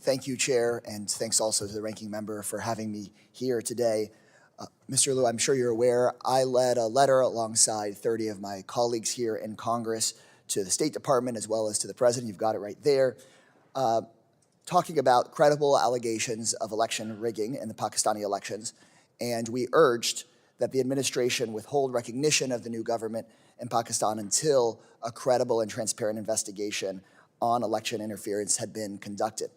Thank you, Chair, and thanks also to the ranking member for having me here today. Mr. Liu, I'm sure you're aware, I led a letter alongside 30 of my colleagues here in Congress to the State Department as well as to the President. You've got it right there. Talking about credible allegations of election rigging in the Pakistani elections, and we urged that the administration withhold recognition of the new government in Pakistan until a credible and transparent investigation on election interference had been conducted.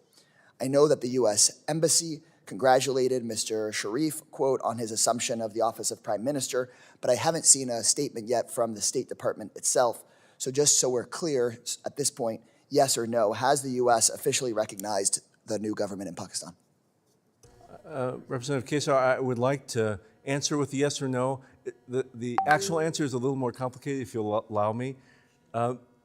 I know that the U.S. Embassy congratulated Mr. Sharif, quote, on his assumption of the office of Prime Minister, but I haven't seen a statement yet from the State Department itself. So just so we're clear at this point, yes or no, has the U.S. officially recognized the new government in Pakistan? Representative Kesar, I would like to answer with a yes or no. The actual answer is a little more complicated, if you'll allow me.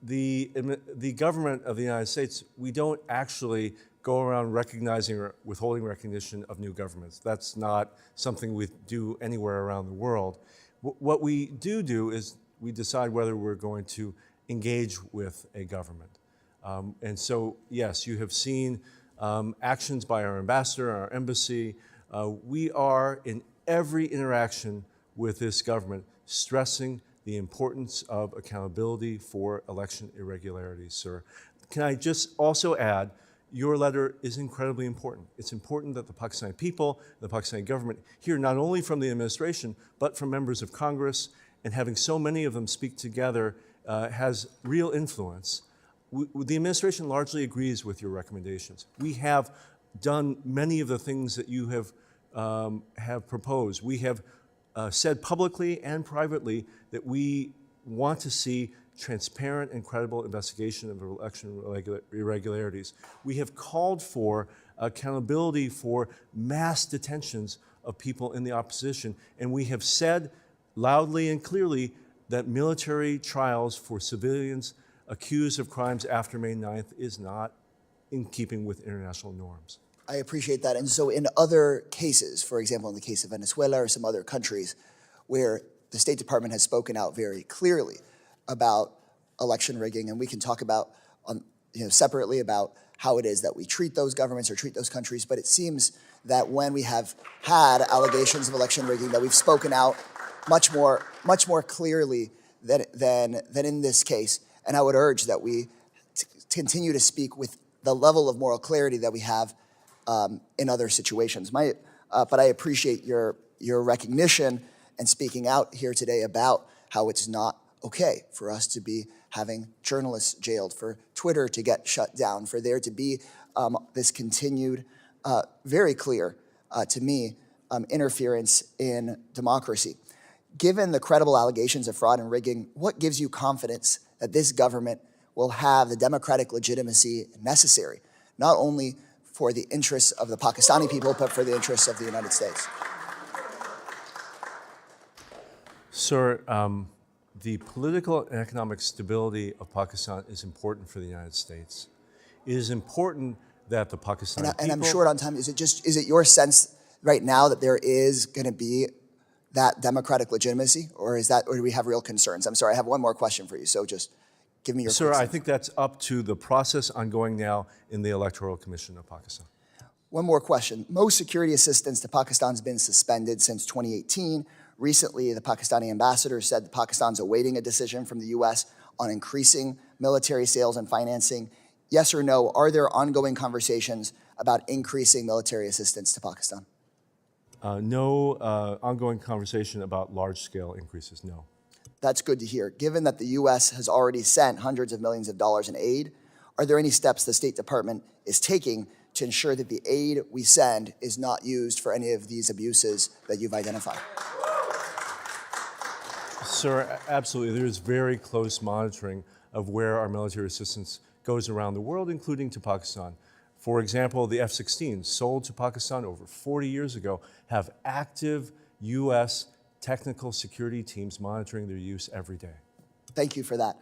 The government of the United States, we don't actually go around recognizing or withholding recognition of new governments. That's not something we do anywhere around the world. What we do is we decide whether we're going to engage with a government. And so, yes, you have seen actions by our ambassador, our embassy. We are, in every interaction with this government, stressing the importance of accountability for election irregularities, sir. Can I just also add, your letter is incredibly important. It's important that the Pakistani people, the Pakistani government hear not only from the administration, but from members of Congress, and having so many of them speak together has real influence. The administration largely agrees with your recommendations. We have done many of the things that you have proposed. We have said publicly and privately that we want to see transparent and credible investigation of election irregularities. We have called for accountability for mass detentions of people in the opposition, and we have said loudly and clearly that military trials for civilians accused of crimes after May 9th is not in keeping with international norms. I appreciate that. And so in other cases, for example, in the case of Venezuela or some other countries where the State Department has spoken out very clearly about election rigging, and we can talk about separately about how it is that we treat those governments or treat those countries, but it seems that when we have had allegations of election rigging, that we've spoken out much more clearly than in this case. And I would urge that we continue to speak with the level of moral clarity that we have in other situations. But I appreciate your recognition and speaking out here today about how it's not okay for us to be having journalists jailed, for Twitter to get shut down, for there to be this continued, very clear to me, interference in democracy. Given the credible allegations of fraud and rigging, what gives you confidence that this government will have the democratic legitimacy necessary, not only for the interests of the Pakistani people, but for the interests of the United States? Sir, the political and economic stability of Pakistan is important for the United States. It is important that the Pakistani people... And I'm short on time. Is it your sense right now that there is going to be that democratic legitimacy, or do we have real concerns? I'm sorry, I have one more question for you, so just give me your... Sir, I think that's up to the process ongoing now in the Electoral Commission of Pakistan. One more question. Most security assistance to Pakistan has been suspended since 2018. Recently, the Pakistani ambassador said that Pakistan's awaiting a decision from the U.S. on increasing military sales and financing. Yes or no, are there ongoing conversations about increasing military assistance to Pakistan? No ongoing conversation about large-scale increases, no. That's good to hear. Given that the U.S. has already sent hundreds of millions of dollars in aid, are there any steps the State Department is taking to ensure that the aid we send is not used for any of these abuses that you've identified? Sir, absolutely. There is very close monitoring of where our military assistance goes around the world, including to Pakistan. For example, the F-16 sold to Pakistan over 40 years ago have active U.S. technical security teams monitoring their use every day. Thank you for that.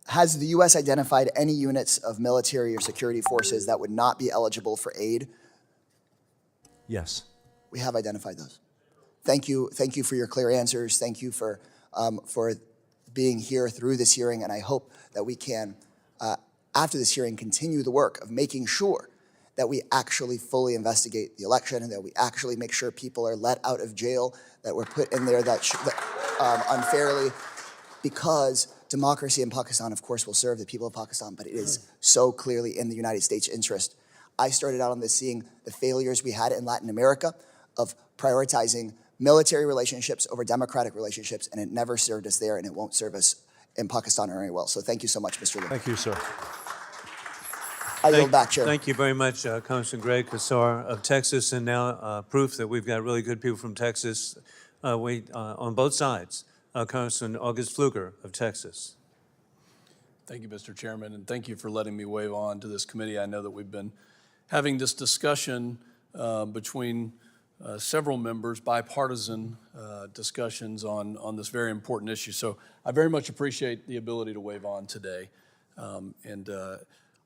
Has the U.S. identified any units of military or security forces that would not be eligible for aid? Yes. We have identified those. Thank you for your clear answers. Thank you for being here through this hearing, and I hope that we can, after this hearing, continue the work of making sure that we actually fully investigate the election and that we actually make sure people are let out of jail that were put in there unfairly, because democracy in Pakistan, of course, will serve the people of Pakistan, but it is so clearly in the United States' interest. I started out on this seeing the failures we had in Latin America of prioritizing military relationships over democratic relationships, and it never served us there, and it won't serve us in Pakistan very well. So thank you so much, Mr. Liu. Thank you, sir. I yield back, Chair. Thank you very much, Congressman Greg Casar of Texas, and now proof that we've got really good people from Texas on both sides. Congressman August Pfluger of Texas. Thank you, Mr. Chairman, and thank you for letting me wave on to this committee. I know that we've been having this discussion between several members, bipartisan discussions on this very important issue. So I very much appreciate the ability to wave on today, and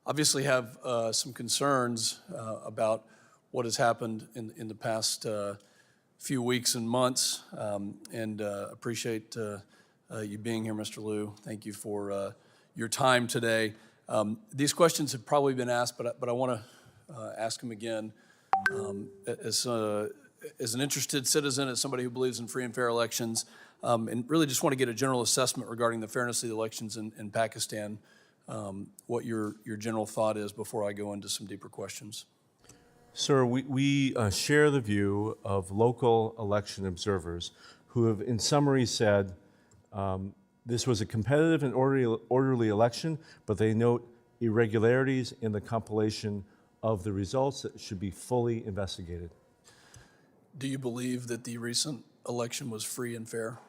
obviously have some concerns about what has happened in the past few weeks and months, and appreciate you being here, Mr. Liu. Thank you for your time today. These questions have probably been asked, but I want to ask them again. As an interested citizen, as somebody who believes in free and fair elections, and really just want to get a general assessment regarding the fairness of the elections in Pakistan, what your general thought is before I go into some deeper questions. Sir, we share the view of local election observers who have, in summary, said this was a competitive and orderly election, but they note irregularities in the compilation of the results that should be fully investigated. Do you believe that the recent election was free and fair?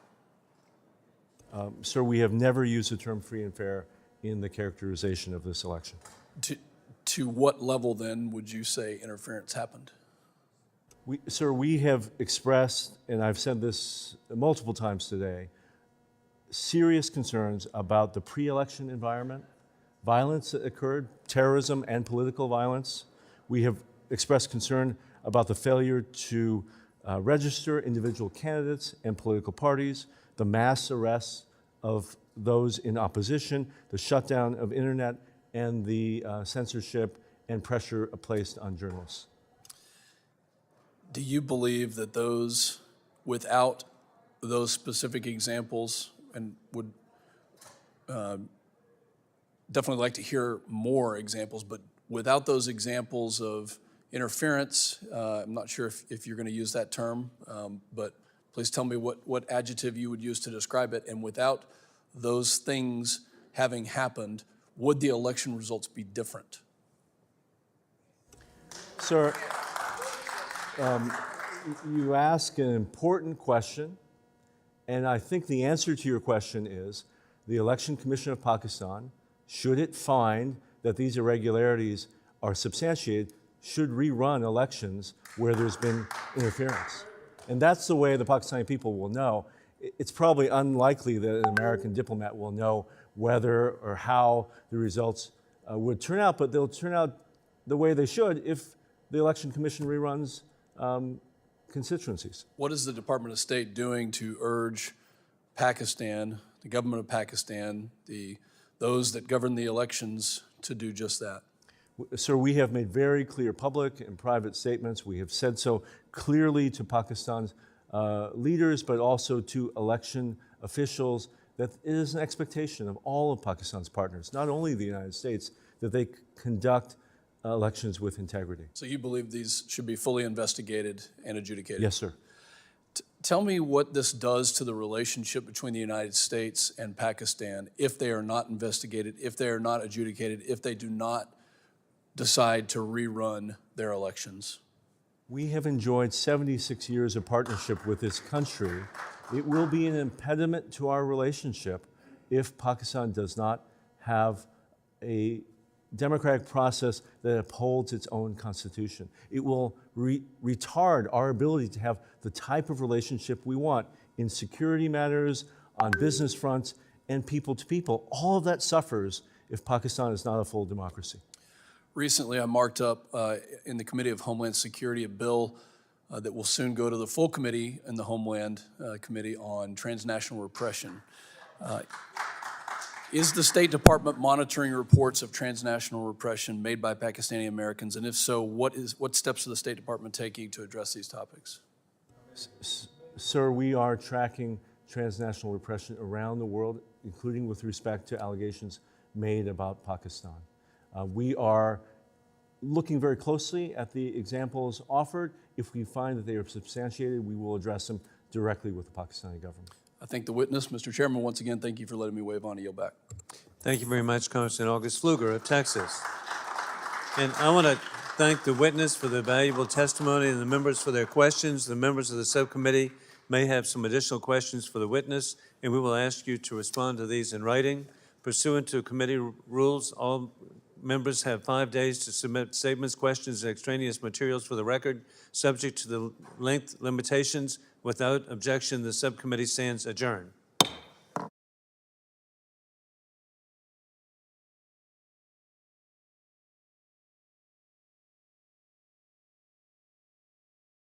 Sir, we have never used the term free and fair in the characterization of this election. To what level, then, would you say interference happened? Sir, we have expressed, and I've said this multiple times today, serious concerns about the pre-election environment, violence that occurred, terrorism and political violence. We have expressed concern about the failure to register individual candidates and political parties, the mass arrests of those in opposition, the shutdown of internet, and the censorship and pressure placed on journalists. Do you believe that those, without those specific examples, and would definitely like to hear more examples, but without those examples of interference, I'm not sure if you're going to use that term, but please tell me what adjective you would use to describe it, and without those things having happened, would the election results be different? Sir, you ask an important question, and I think the answer to your question is the Election Commission of Pakistan, should it find that these irregularities are substantiated, should rerun elections where there's been interference. And that's the way the Pakistani people will know. It's probably unlikely that an American diplomat will know whether or how the results would turn out, but they'll turn out the way they should if the Election Commission reruns constituencies. What is the Department of State doing to urge Pakistan, the government of Pakistan, those that govern the elections, to do just that? Sir, we have made very clear public and private statements. We have said so clearly to Pakistan's leaders, but also to election officials, that it is an expectation of all of Pakistan's partners, not only the United States, that they conduct elections with integrity. So you believe these should be fully investigated and adjudicated? Yes, sir. Tell me what this does to the relationship between the United States and Pakistan if they are not investigated, if they are not adjudicated, if they do not decide to rerun their elections. We have enjoyed 76 years of partnership with this country. It will be an impediment to our relationship if Pakistan does not have a democratic process that upholds its own constitution. It will retard our ability to have the type of relationship we want in security matters, on business fronts, and people to people. All of that suffers if Pakistan is not a full democracy. Recently, I marked up in the Committee of Homeland Security a bill that will soon go to the full committee in the Homeland Committee on transnational repression. Is the State Department monitoring reports of transnational repression made by Pakistani Americans? And if so, what steps is the State Department taking to address these topics? Sir, we are tracking transnational repression around the world, including with respect to allegations made about Pakistan. We are looking very closely at the examples offered. If we find that they are substantiated, we will address them directly with the Pakistani government. I thank the witness. Mr. Chairman, once again, thank you for letting me wave on. I yield back. Thank you very much, Congressman August Pfluger of Texas. And I want to thank the witness for the valuable testimony and the members for their questions. The members of the subcommittee may have some additional questions for the witness, and we will ask you to respond to these in writing. Pursuant to committee rules, all members have 5 days to submit statements, questions, and extraneous materials for the record, subject to the length limitations. Without objection, the subcommittee stands adjourned.